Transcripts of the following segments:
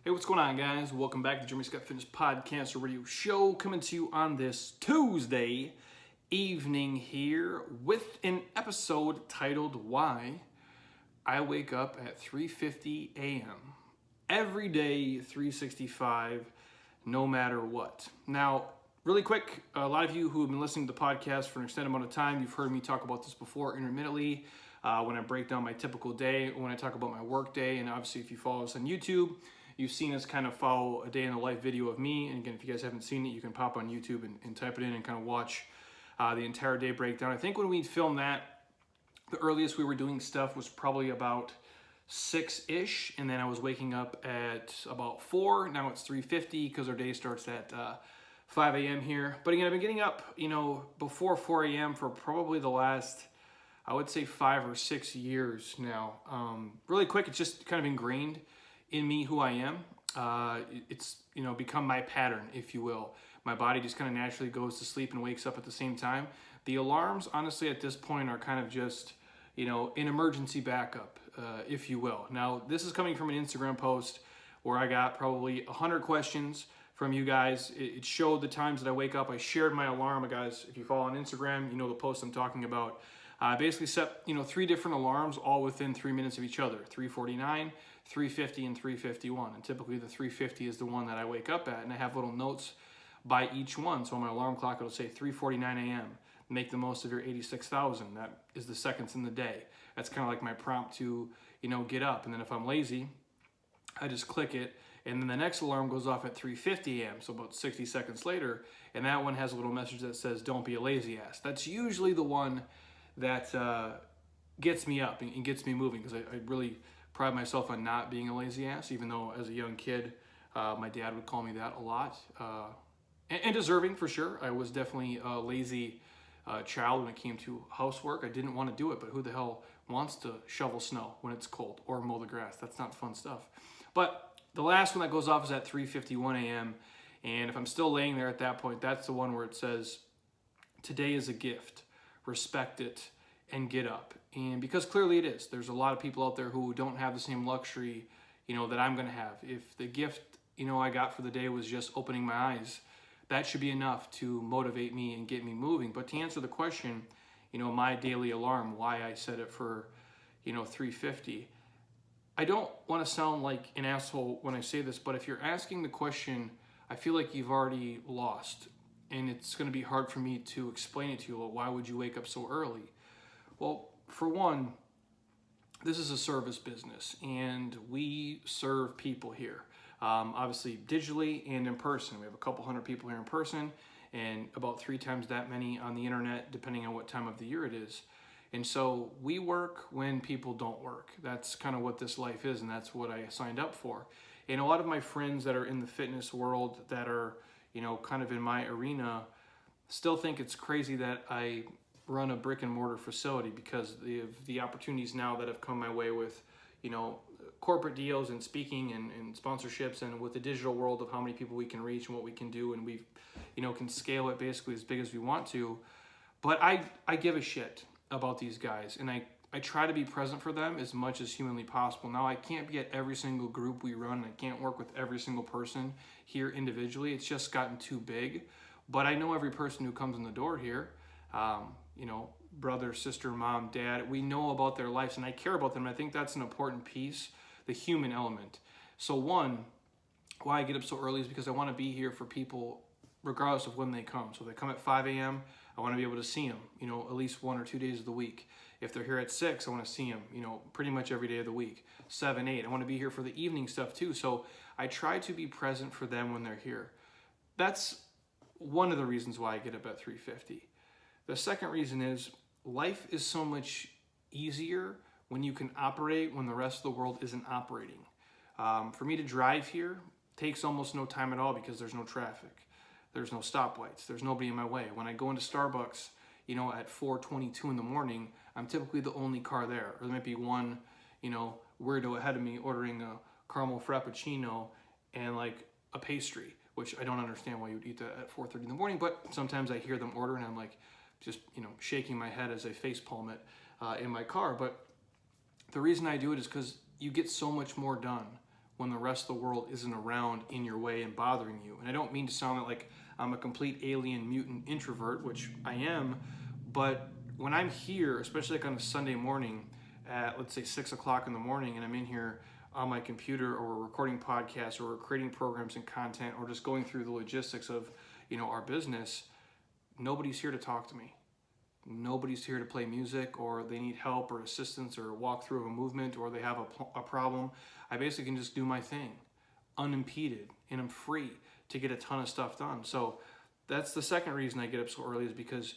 Hey, what's going on, guys? Welcome back to the Jeremy Scott Fitness Podcast or Radio Show, coming to you on this Tuesday evening here with an episode titled Why I Wake Up at 3:50 a.m. every day, 365, no matter what. Now, really quick, a lot of you who have been listening to the podcast for an extended amount of time, you've heard me talk about this before intermittently when I break down my typical day, when I talk about my work day, and obviously if you follow us on YouTube, you've seen us kind of follow a day in the life video of me. And again, if you guys haven't seen it, you can pop on YouTube and type it in and kind of watch the entire day breakdown. I think when we filmed that, the earliest we were doing stuff was probably about 6-ish, and then I was waking up at about 4. Now it's 3:50 because our day starts at 5 a.m. here. But again, I've been getting up, before 4 a.m. for probably the last, I would say, 5 or 6 years now. Really quick, it's just kind of ingrained in me who I am. It's become my pattern, if you will. My body just kind of naturally goes to sleep and wakes up at the same time. The alarms, honestly, at this point are kind of just, an emergency backup, if you will. Now, this is coming from an Instagram post where I got probably 100 questions from you guys. It showed the times that I wake up. I shared my alarm. Guys, if you follow on Instagram, you know the post I'm talking about. I basically set, 3 different alarms all within 3 minutes of each other, 3:49, 3:50, and 3:51. And typically the 3:50 is the one that I wake up at, and I have little notes by each one. So on my alarm clock, it'll say 3:49 a.m. Make the most of your 86,000. That is the seconds in the day. That's kind of like my prompt to, get up. And then if I'm lazy, I just click it. And then the next alarm goes off at 3:50 a.m., so about 60 seconds later. And that one has a little message that says, don't be a lazy ass. That's usually the one that gets me up and gets me moving, because I really pride myself on not being a lazy ass, even though as a young kid, my dad would call me that a lot. And deserving, for sure. I was definitely a lazy child when it came to housework. I didn't want to do it, but who the hell wants to shovel snow when it's cold or mow the grass? That's not fun stuff. But the last one that goes off is at 3:51 a.m. And if I'm still laying there at that point, that's the one where it says, today is a gift. Respect it and get up. And because clearly it is. There's a lot of people out there who don't have the same luxury, that I'm going to have. If the gift, I got for the day was just opening my eyes, that should be enough to motivate me and get me moving. But to answer the question, my daily alarm, why I set it for, 3:50, I don't want to sound like an asshole when I say this, but if you're asking the question, I feel like you've already lost. And it's going to be hard for me to explain it to you. Well, why would you wake up so early? Well, for one, this is a service business, and we serve people here. Obviously, digitally and in person. We have a couple hundred people here in person, and about 3 times that many on the internet, depending on what time of the year it is. And so we work when people don't work. That's kind of what this life is, and that's what I signed up for. And a lot of my friends that are in the fitness world that are, kind of in my arena, still think it's crazy that I run a brick and mortar facility, because of the opportunities now that have come my way with, corporate deals and speaking and sponsorships, and with the digital world of how many people we can reach and what we can do, and we, can scale it basically as big as we want to. But I give a shit about these guys, and I try to be present for them as much as humanly possible. Now, I can't be at every single group we run. I can't work with every single person here individually. It's just gotten too big. But I know every person who comes in the door here, brother, sister, mom, dad. We know about their lives, and I care about them. I think that's an important piece, the human element. So one, why I get up so early is because I want to be here for people regardless of when they come. So if they come at 5 a.m., I want to be able to see them, at least 1 or 2 days of the week. If they're here at 6, I want to see them, pretty much every day of the week. 7, 8, I want to be here for the evening stuff too. So I try to be present for them when they're here. That's one of the reasons why I get up at 3:50. The second reason is life is so much easier when you can operate when the rest of the world isn't operating. For me to drive here takes almost no time at all, because there's no traffic. There's no stoplights. There's nobody in my way. When I go into Starbucks, at 4:22 in the morning, I'm typically the only car there. Or there might be one, weirdo ahead of me ordering a caramel frappuccino and like a pastry, which I don't understand why you would eat that at 4:30 in the morning. But sometimes I hear them order and I'm like, just, shaking my head as I facepalm it in my car. But the reason I do it is because you get so much more done when the rest of the world isn't around in your way and bothering you. And I don't mean to sound like I'm a complete alien mutant introvert, which I am, but when I'm here, especially like on a Sunday morning at, let's say, 6 o'clock in the morning, and I'm in here on my computer, or we're recording podcasts, or we're creating programs and content, or just going through the logistics of, our business, nobody's here to talk to me. Nobody's here to play music, or they need help or assistance or walk through a movement, or they have a problem. I basically can just do my thing unimpeded, and I'm free to get a ton of stuff done. So that's the second reason I get up so early, is because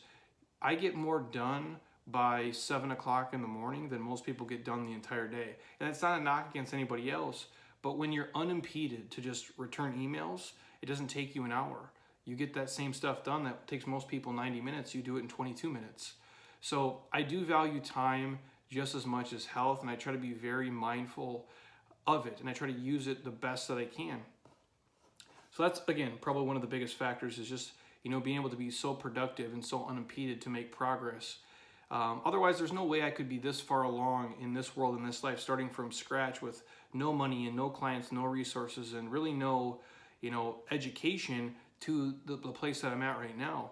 I get more done by 7 o'clock in the morning than most people get done the entire day. And it's not a knock against anybody else, but when you're unimpeded to just return emails, it doesn't take you an hour. You get that same stuff done that takes most people 90 minutes, you do it in 22 minutes. So I do value time just as much as health, and I try to be very mindful of it, and I try to use it the best that I can. So that's, again, probably one of the biggest factors, is just, being able to be so productive and so unimpeded to make progress. Otherwise, there's no way I could be this far along in this world, in this life, starting from scratch with no money and no clients, no resources, and really no, education to the place that I'm at right now.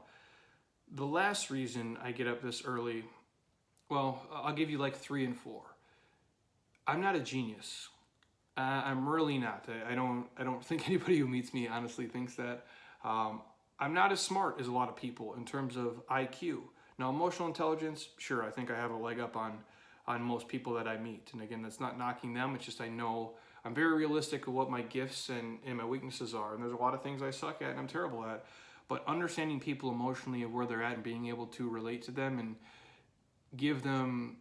The last reason I get up this early, well, I'll give you like 3 and 4. I'm not a genius. I'm really not. I don't think anybody who meets me honestly thinks that. I'm not as smart as a lot of people in terms of IQ. Now, emotional intelligence, sure, I think I have a leg up on most people that I meet. And again, that's not knocking them. It's just I know I'm very realistic of what my gifts and my weaknesses are. And there's a lot of things I suck at and I'm terrible at. But understanding people emotionally of where they're at and being able to relate to them and give them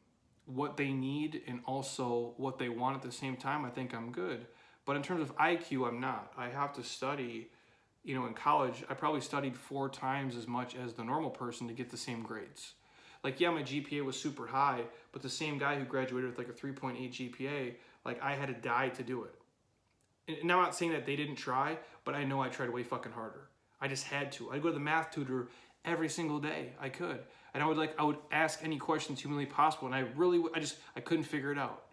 what they need and also what they want at the same time, I think I'm good. But in terms of IQ, I'm not. I have to study. In college, I probably studied 4 times as much as the normal person to get the same grades. Like, yeah, my GPA was super high, but the same guy who graduated with like a 3.8 GPA, like, I had to die to do it. And I'm not saying that they didn't try, but I know I tried way fucking harder. I just had to. I'd go to the math tutor every single day. I could. And I would ask any questions humanly possible, and I couldn't figure it out.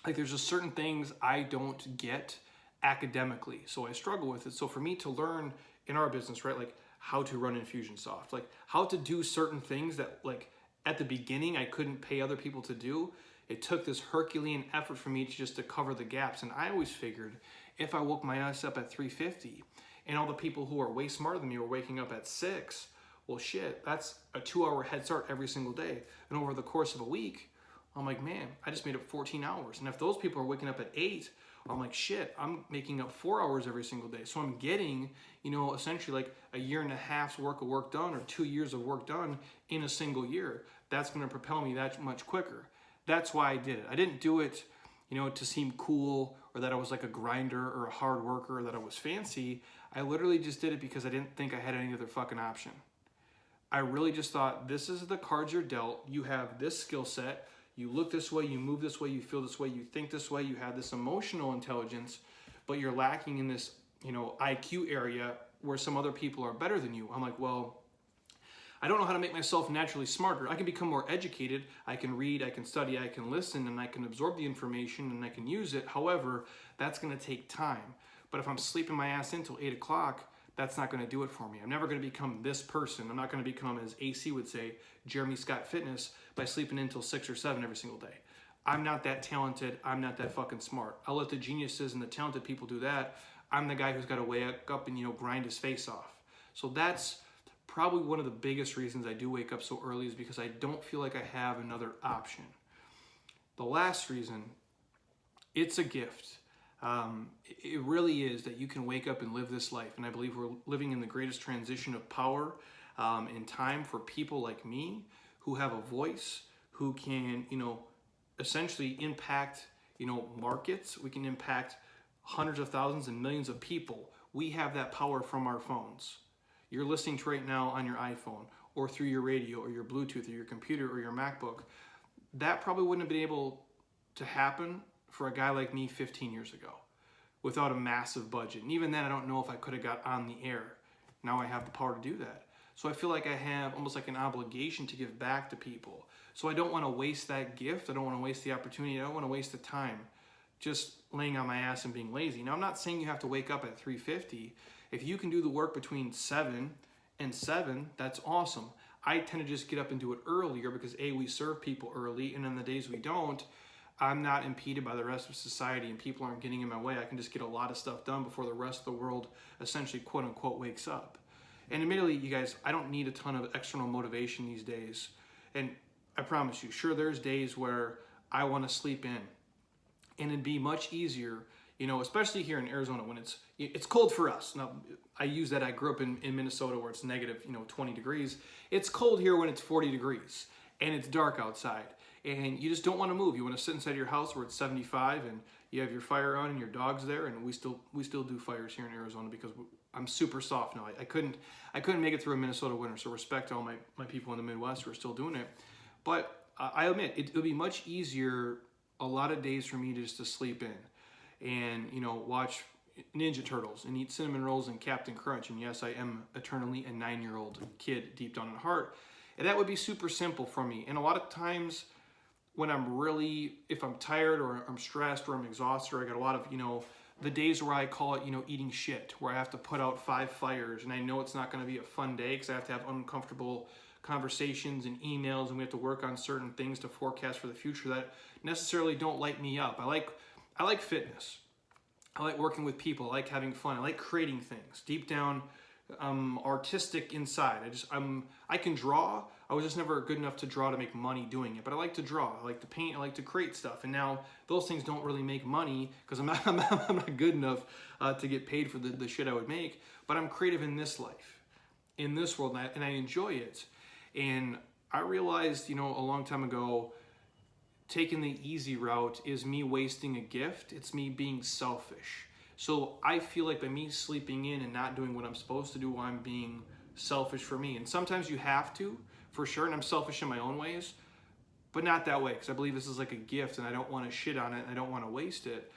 Like, there's just certain things I don't get academically, so I struggle with it. So for me to learn in our business, right, like how to run Infusionsoft, like how to do certain things that, like, at the beginning I couldn't pay other people to do, it took this Herculean effort for me to cover the gaps. And I always figured if I woke my ass up at 3:50 and all the people who are way smarter than me were waking up at 6, well, shit, that's a 2-hour head start every single day. And over the course of a week, I'm like, man, I just made up 14 hours. And if those people are waking up at 8, I'm like, shit, I'm making up 4 hours every single day. So I'm getting, essentially like a 1.5 years worth of work done, or 2 years of work done in a single year. That's going to propel me that much quicker. That's why I did it. I didn't do it, to seem cool, or that I was like a grinder or a hard worker, or that I was fancy. I literally just did it because I didn't think I had any other fucking option. I really just thought, this is the cards you're dealt. You have this skill set. You look this way, you move this way, you feel this way, you think this way, you have this emotional intelligence, but you're lacking in this, IQ area where some other people are better than you. I'm like, well, I don't know how to make myself naturally smarter. I can become more educated. I can read, I can study, I can listen, and I can absorb the information and I can use it. However, that's going to take time. But if I'm sleeping my ass in until 8 o'clock, that's not going to do it for me. I'm never going to become this person. I'm not going to become, as AC would say, Jeremy Scott Fitness, by sleeping in until 6 or 7 every single day. I'm not that talented. I'm not that fucking smart. I'll let the geniuses and the talented people do that. I'm the guy who's got to wake up and, grind his face off. So that's probably one of the biggest reasons I do wake up so early, is because I don't feel like I have another option. The last reason, it's a gift. It really is, that you can wake up and live this life. And I believe we're living in the greatest transition of power in time for people like me who have a voice, who can, essentially impact, markets. We can impact hundreds of thousands and millions of people. We have that power from our phones. You're listening to right now on your iPhone, or through your radio, or your Bluetooth, or your computer, or your MacBook. That probably wouldn't have been able to happen for a guy like me 15 years ago without a massive budget. And even then, I don't know if I could have got on the air. Now I have the power to do that. So I feel like I have almost like an obligation to give back to people. So I don't want to waste that gift. I don't want to waste the opportunity. I don't want to waste the time just laying on my ass and being lazy. Now, I'm not saying you have to wake up at 3:50. If you can do the work between 7 and 7, that's awesome. I tend to just get up and do it earlier because A, we serve people early, and on the days we don't, I'm not impeded by the rest of society and people aren't getting in my way. I can just get a lot of stuff done before the rest of the world essentially quote unquote wakes up. And admittedly, you guys, I don't need a ton of external motivation these days. And I promise you, sure, there's days where I want to sleep in. And it'd be much easier, you know, especially here in Arizona when it's cold for us. Now, I use that. I grew up in Minnesota where it's negative, 20 degrees. It's cold here when it's 40 degrees and it's dark outside. And you just don't want to move. You want to sit inside your house where it's 75 and you have your fire on and your dog's there. And we still do fires here in Arizona because I'm super soft now. I couldn't make it through a Minnesota winter. So respect to all my people in the Midwest who are still doing it. But I admit it would be much easier a lot of days for me just to sleep in and watch Ninja Turtles and eat cinnamon rolls and Captain Crunch. And yes, I am eternally a 9-year-old kid deep down in heart. And that would be super simple for me. And a lot of times when if I'm tired or I'm stressed or I'm exhausted, or I got a lot of, the days where I call it, eating shit, where I have to put out 5 fires and I know it's not going to be a fun day because I have to have uncomfortable conversations and emails and we have to work on certain things to forecast for the future that necessarily don't light me up. I like fitness. I like working with people. I like having fun. I like creating things. Deep down, artistic inside. I can draw. I was just never good enough to draw to make money doing it, but I like to draw. I like to paint. I like to create stuff. And now those things don't really make money because I'm not good enough to get paid for the shit I would make, but I'm creative in this life, in this world, and I enjoy it. And I realized, a long time ago, taking the easy route is me wasting a gift. It's me being selfish. So I feel like by me sleeping in and not doing what I'm supposed to do, I'm being selfish for me. And sometimes you have to, for sure, and I'm selfish in my own ways, but not that way, because I believe this is like a gift and I don't want to shit on it and I don't want to waste it.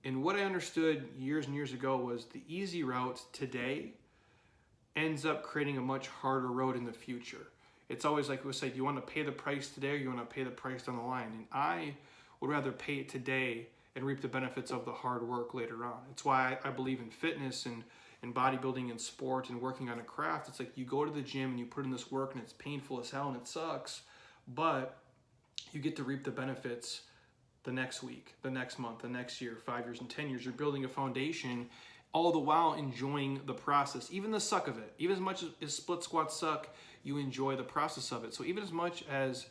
And what I understood years and years ago was the easy route today ends up creating a much harder road in the future. It's always like we say, do you want to pay the price today or you want to pay the price down the line? And I would rather pay it today and reap the benefits of the hard work later on. It's why I believe in fitness and bodybuilding and sport and working on a craft. It's like you go to the gym and you put in this work and it's painful as hell and it sucks, but you get to reap the benefits the next week, the next month, the next year, 5 years and 10 years. You're building a foundation, all the while enjoying the process, even the suck of it. Even as much as split squats suck, you enjoy the process of it. So even as much as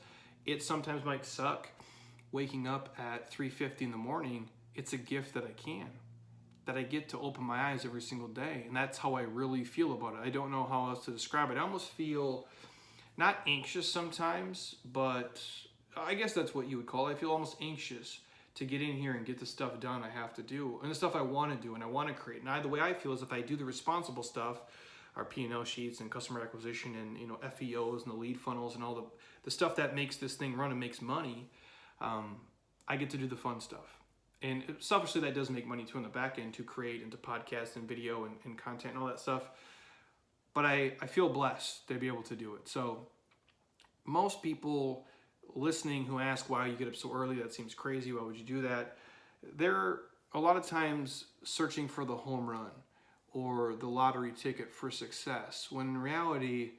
it sometimes might suck, waking up at 3:50 in the morning, it's a gift that I get to open my eyes every single day. And that's how I really feel about it. I don't know how else to describe it. I almost feel not anxious sometimes, but I guess that's what you would call it. I feel almost anxious to get in here and get the stuff done I have to do and the stuff I want to do and I want to create. And the way I feel is if I do the responsible stuff, our P&L sheets and customer acquisition and FEOs and the lead funnels and all the stuff that makes this thing run and makes money, I get to do the fun stuff. And selfishly, that does make money too on the back end to create and to podcast and video and content and all that stuff. But I feel blessed to be able to do it. So most people listening who ask why you get up so early, that seems crazy, why would you do that? They're a lot of times searching for the home run or the lottery ticket for success, when in reality,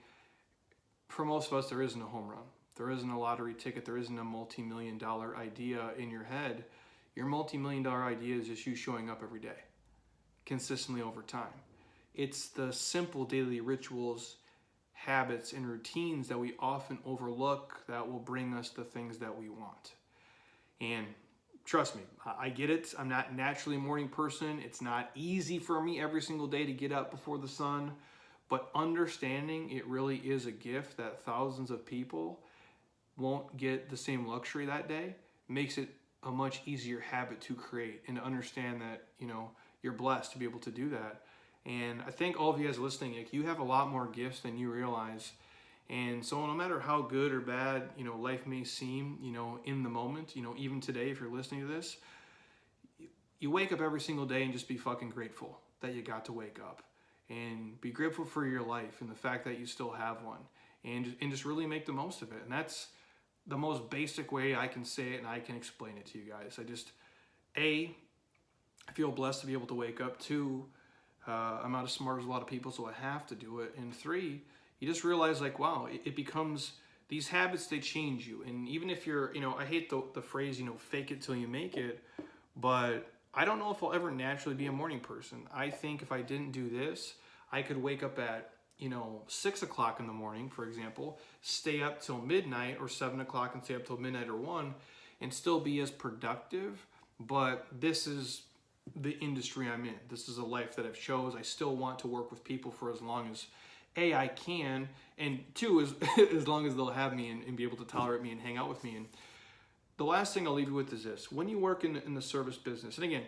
for most of us, there isn't a home run. There isn't a lottery ticket. There isn't a multi-million-dollar idea in your head. Your multi-million-dollar idea is just you showing up every day, consistently over time. It's the simple daily rituals, habits, and routines that we often overlook that will bring us the things that we want. And trust me, I get it. I'm not naturally a morning person. It's not easy for me every single day to get up before the sun, but understanding it really is a gift that thousands of people won't get the same luxury that day makes it a much easier habit to create and to understand that, you're blessed to be able to do that. And I think all of you guys listening, you have a lot more gifts than you realize. And so no matter how good or bad, life may seem, in the moment, even today, if you're listening to this, you wake up every single day and just be fucking grateful that you got to wake up and be grateful for your life and the fact that you still have one and just really make the most of it. And that's the most basic way I can say it and I can explain it to you guys. I just I feel blessed to be able to wake up. 2, I'm not as smart as a lot of people, so I have to do it. And 3, you just realize like, wow, it becomes, these habits, they change you. And even if you're, I hate the phrase, fake it till you make it, but I don't know if I'll ever naturally be a morning person. I think if I didn't do this, I could wake up at, 6 o'clock in the morning, for example, stay up till midnight, or 7 o'clock and stay up till midnight or 1, and still be as productive. But this is the industry I'm in. This is a life that I've chose. I still want to work with people for as long as A, I can, and 2, as long as they'll have me and be able to tolerate me and hang out with me. And the last thing I'll leave you with is this. When you work in the service business, and again,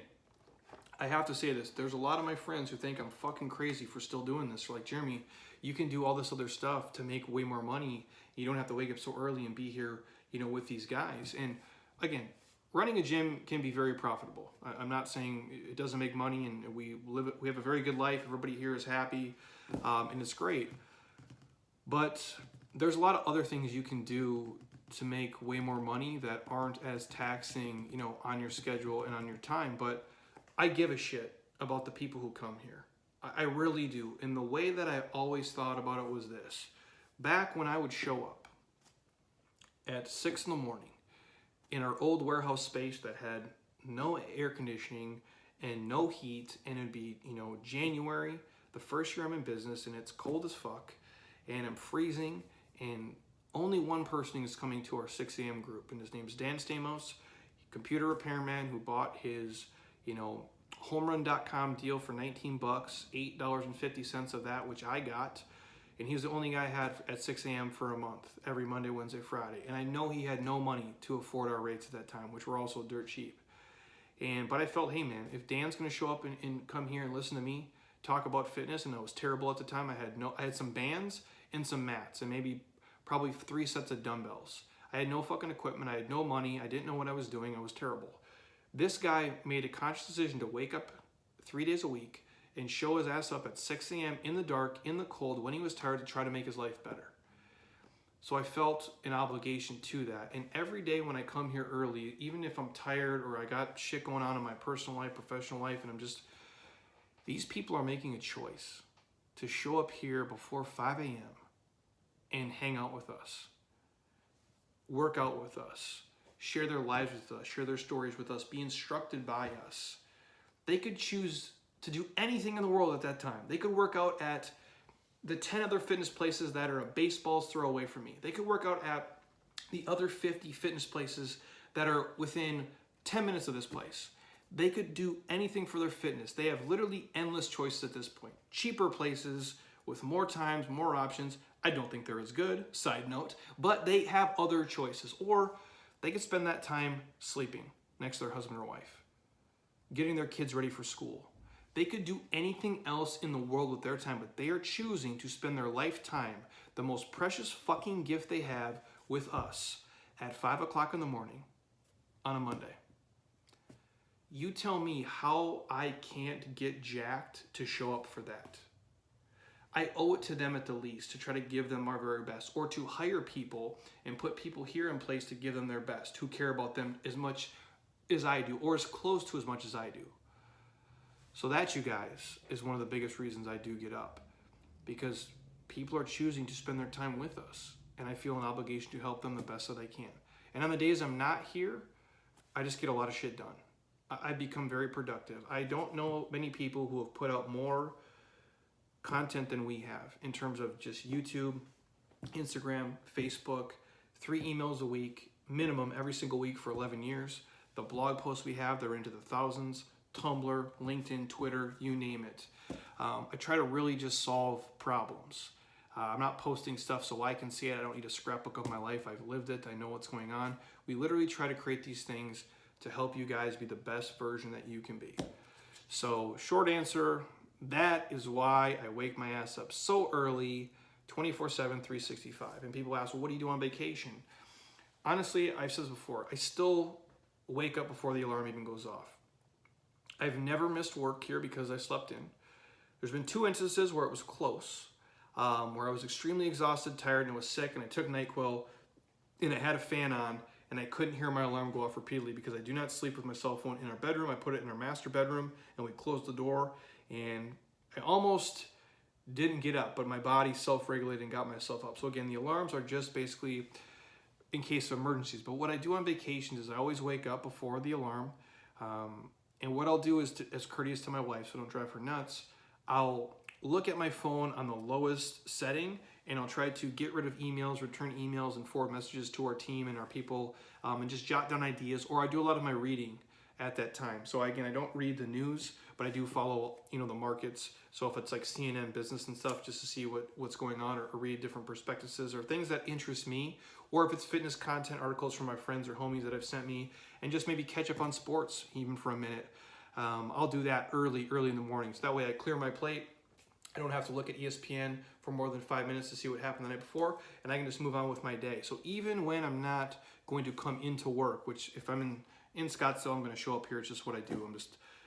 I have to say this, there's a lot of my friends who think I'm fucking crazy for still doing this. They're like, Jeremy, you can do all this other stuff to make way more money. You don't have to wake up so early and be here, with these guys. And again, running a gym can be very profitable. I'm not saying it doesn't make money, and we have a very good life. Everybody here is happy, and it's great. But there's a lot of other things you can do to make way more money that aren't as taxing, on your schedule and on your time. But I give a shit about the people who come here. I really do. And the way that I always thought about it was this. Back when I would show up at 6 in the morning in our old warehouse space that had no air conditioning and no heat, and it'd be, January, the first year I'm in business, and it's cold as fuck, and I'm freezing, and only one person is coming to our 6 a.m. group, and his name's Dan Stamos, computer repairman who bought his, homerun.com deal for $19, $8.50 of that, which I got. And he was the only guy I had at 6 a.m. for a month, every Monday, Wednesday, Friday. And I know he had no money to afford our rates at that time, which were also dirt cheap. But I felt, hey man, if Dan's gonna show up and come here and listen to me talk about fitness, and I was terrible at the time, I had some bands and some mats and probably 3 sets of dumbbells. I had no fucking equipment, I had no money, I didn't know what I was doing, I was terrible. This guy made a conscious decision to wake up 3 days a week and show his ass up at 6 a.m. in the dark, in the cold, when he was tired, to try to make his life better. So I felt an obligation to that. And every day when I come here early, even if I'm tired or I got shit going on in my personal life, professional life, and these people are making a choice to show up here before 5 a.m. and hang out with us, work out with us, share their lives with us, share their stories with us, be instructed by us. They could choose to do anything in the world at that time. They could work out at the 10 other fitness places that are a baseball's throw away from me. They could work out at the other 50 fitness places that are within 10 minutes of this place. They could do anything for their fitness. They have literally endless choices at this point. Cheaper places with more times, more options. I don't think they're as good, side note, but they have other choices. Or they could spend that time sleeping next to their husband or wife, getting their kids ready for school. They could do anything else in the world with their time, but they are choosing to spend their lifetime, the most precious fucking gift they have, with us at 5 o'clock in the morning on a Monday. You tell me how I can't get jacked to show up for that. I owe it to them at the least to try to give them our very best, or to hire people and put people here in place to give them their best, who care about them as much as I do, or as close to as much as I do. So that, you guys, is one of the biggest reasons I do get up, because people are choosing to spend their time with us, and I feel an obligation to help them the best that I can. And on the days I'm not here, I just get a lot of shit done. I become very productive. I don't know many people who have put out more content than we have in terms of just YouTube, Instagram, Facebook, 3 emails a week, minimum every single week for 11 years. The blog posts we have, they're into the thousands. Tumblr, LinkedIn, Twitter, you name it. I try to really just solve problems. I'm not posting stuff so I can see it. I don't need a scrapbook of my life. I've lived it. I know what's going on. We literally try to create these things to help you guys be the best version that you can be. So, short answer, that is why I wake my ass up so early, 24/7, 365. And people ask, well, what do you do on vacation? Honestly, I've said this before, I still wake up before the alarm even goes off. I've never missed work here because I slept in. There's been 2 instances where it was close, where I was extremely exhausted, tired, and was sick, and I took NyQuil, and it had a fan on, and I couldn't hear my alarm go off repeatedly because I do not sleep with my cell phone in our bedroom. I put it in our master bedroom, and we closed the door, and I almost didn't get up, but my body self-regulated and got myself up. So again, the alarms are just basically in case of emergencies. But what I do on vacations is I always wake up before the alarm. And what I'll do is, as courteous to my wife, so don't drive her nuts, I'll look at my phone on the lowest setting, and I'll try to get rid of emails, return emails, and forward messages to our team and our people, and just jot down ideas. Or I do a lot of my reading at that time. So again, I don't read the news, but I do follow, the markets. So if it's like CNN business and stuff, just to see what's going on, or read different perspectives or things that interest me, or if it's fitness content articles from my friends or homies that have sent me, and just maybe catch up on sports even for a minute. I'll do that early in the morning. So that way I clear my plate. I don't have to look at ESPN for more than 5 minutes to see what happened the night before, and I can just move on with my day. So even when I'm not going to come into work, which if I'm in Scottsdale, I'm going to show up here. It's just what I do.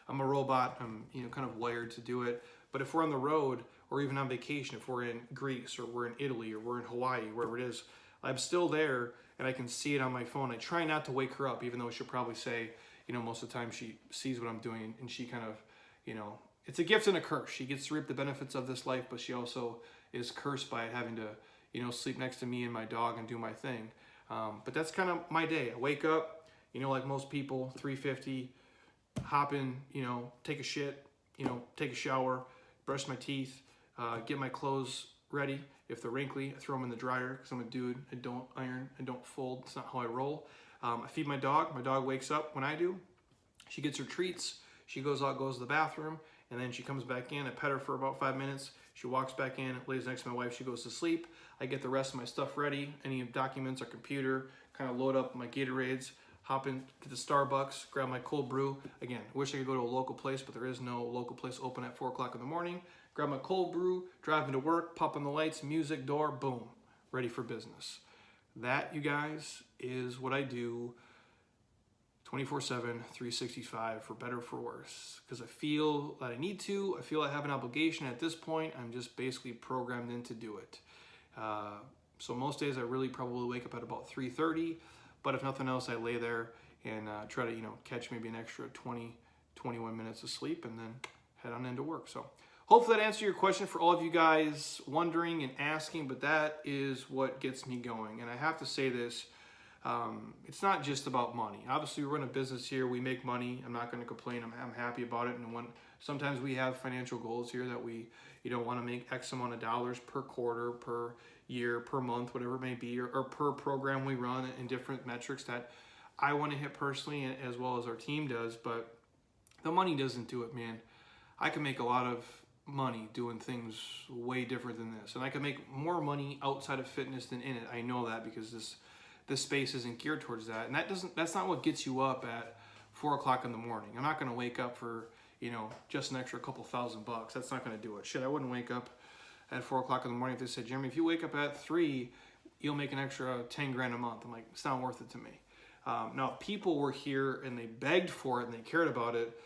I'm a robot. I'm kind of wired to do it. But if we're on the road, or even on vacation, if we're in Greece or we're in Italy or we're in Hawaii, wherever it is, I'm still there and I can see it on my phone. I try not to wake her up, even though she'll probably say, most of the time she sees what I'm doing, and she kind of, it's a gift and a curse. She gets to reap the benefits of this life, but she also is cursed by having to, sleep next to me and my dog and do my thing. But that's kind of my day. I wake up, like most people, 3:50, hop in, take a shit, take a shower, brush my teeth, get my clothes ready. If they're wrinkly, I throw them in the dryer because I'm a dude. I don't iron, I don't fold. It's not how I roll. I feed my dog. My dog wakes up when I do. She gets her treats. She goes out, goes to the bathroom, and then she comes back in. I pet her for about 5 minutes. She walks back in, lays next to my wife. She goes to sleep. I get the rest of my stuff ready, any documents or computer, kind of load up my Gatorades, hop in to the Starbucks, grab my cold brew. Again, I wish I could go to a local place, but there is no local place open at 4 o'clock in the morning. Grab my cold brew, drive into work, pop on the lights, music, door, boom, ready for business. That, you guys, is what I do 24/7, 365, for better or for worse. Because I feel that I need to. I feel I have an obligation at this point. I'm just basically programmed in to do it. So most days I really probably wake up at about 3:30. But if nothing else, I lay there and try to, catch maybe an extra 20, 21 minutes of sleep, and then head on into work. So hopefully that answered your question for all of you guys wondering and asking, but that is what gets me going. And I have to say this, it's not just about money. Obviously, we run a business here. We make money. I'm not going to complain. I'm happy about it. And sometimes we have financial goals here that we, want to make X amount of dollars per quarter, per year, per month, whatever it may be, or per program we run, and different metrics that I want to hit personally, as well as our team does. But the money doesn't do it, man. I can make a lot of money doing things way different than this, and I can make more money outside of fitness than in it. I know that because this space isn't geared towards that, and that's not what gets you up at 4 o'clock in the morning. I'm not going to wake up for just an extra couple $1,000. That's not going to do it. Shit, I wouldn't wake up at 4 o'clock in the morning if they said, Jeremy, if you wake up at 3, you'll make an extra 10 grand a month. I'm like, it's not worth it to me. Now, if people were here and they begged for it and they cared about it,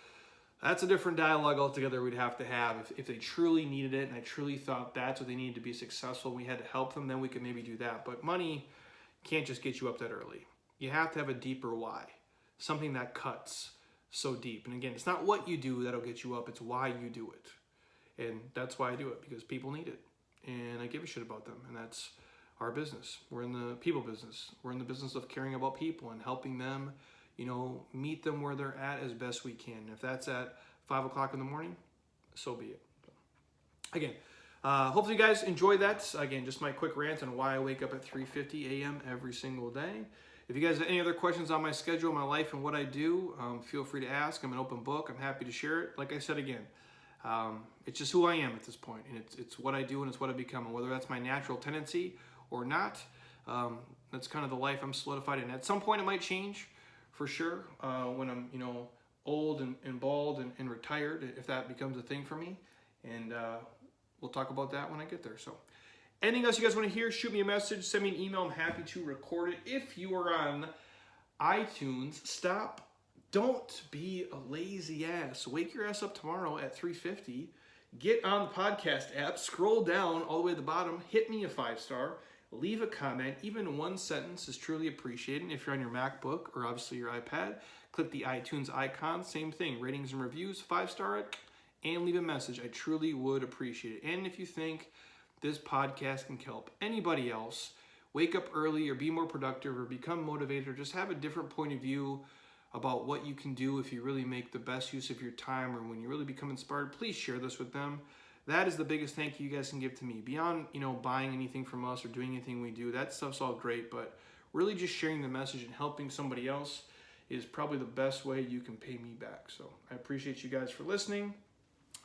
that's a different dialogue altogether we'd have to have. If they truly needed it and I truly thought that's what they needed to be successful, we had to help them, then we could maybe do that. But money can't just get you up that early. You have to have a deeper why, something that cuts so deep. And again, it's not what you do that'll get you up, it's why you do it. And that's why I do it, because people need it. And I give a shit about them. And that's our business. We're in the people business. We're in the business of caring about people and helping them, meet them where they're at as best we can. If that's at 5 o'clock in the morning, so be it. Again, hopefully you guys enjoyed that. Again, just my quick rant on why I wake up at 3:50 a.m. every single day. If you guys have any other questions on my schedule, my life, and what I do, feel free to ask. I'm an open book. I'm happy to share it. Like I said again, it's just who I am at this point, and it's what I do and it's what I become. And whether that's my natural tendency or not, that's kind of the life I'm solidified in. At some point, it might change, for sure, when I'm old and bald and retired, if that becomes a thing for me. And we'll talk about that when I get there. So anything else you guys want to hear, shoot me a message, send me an email. I'm happy to record it. If you are on iTunes, don't be a lazy ass. Wake your ass up tomorrow at 3:50. Get on the podcast app, scroll down all the way to the bottom, hit me a 5-star, leave a comment. Even one sentence is truly appreciated. And if you're on your MacBook or obviously your iPad, click the iTunes icon. Same thing, ratings and reviews, 5-star it, and leave a message. I truly would appreciate it. And if you think this podcast can help anybody else wake up early or be more productive or become motivated or just have a different point of view about what you can do if you really make the best use of your time or when you really become inspired, please share this with them. That is the biggest thank you guys can give to me. Beyond, buying anything from us or doing anything we do, that stuff's all great, but really just sharing the message and helping somebody else is probably the best way you can pay me back. So I appreciate you guys for listening.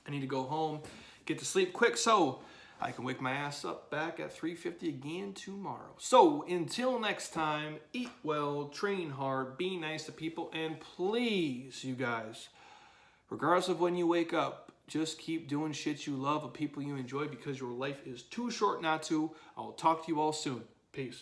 I need to go home, get to sleep quick so I can wake my ass up back at 3:50 again tomorrow. So until next time, eat well, train hard, be nice to people, and please, you guys, regardless of when you wake up, just keep doing shit you love with people you enjoy because your life is too short not to. I'll talk to you all soon. Peace.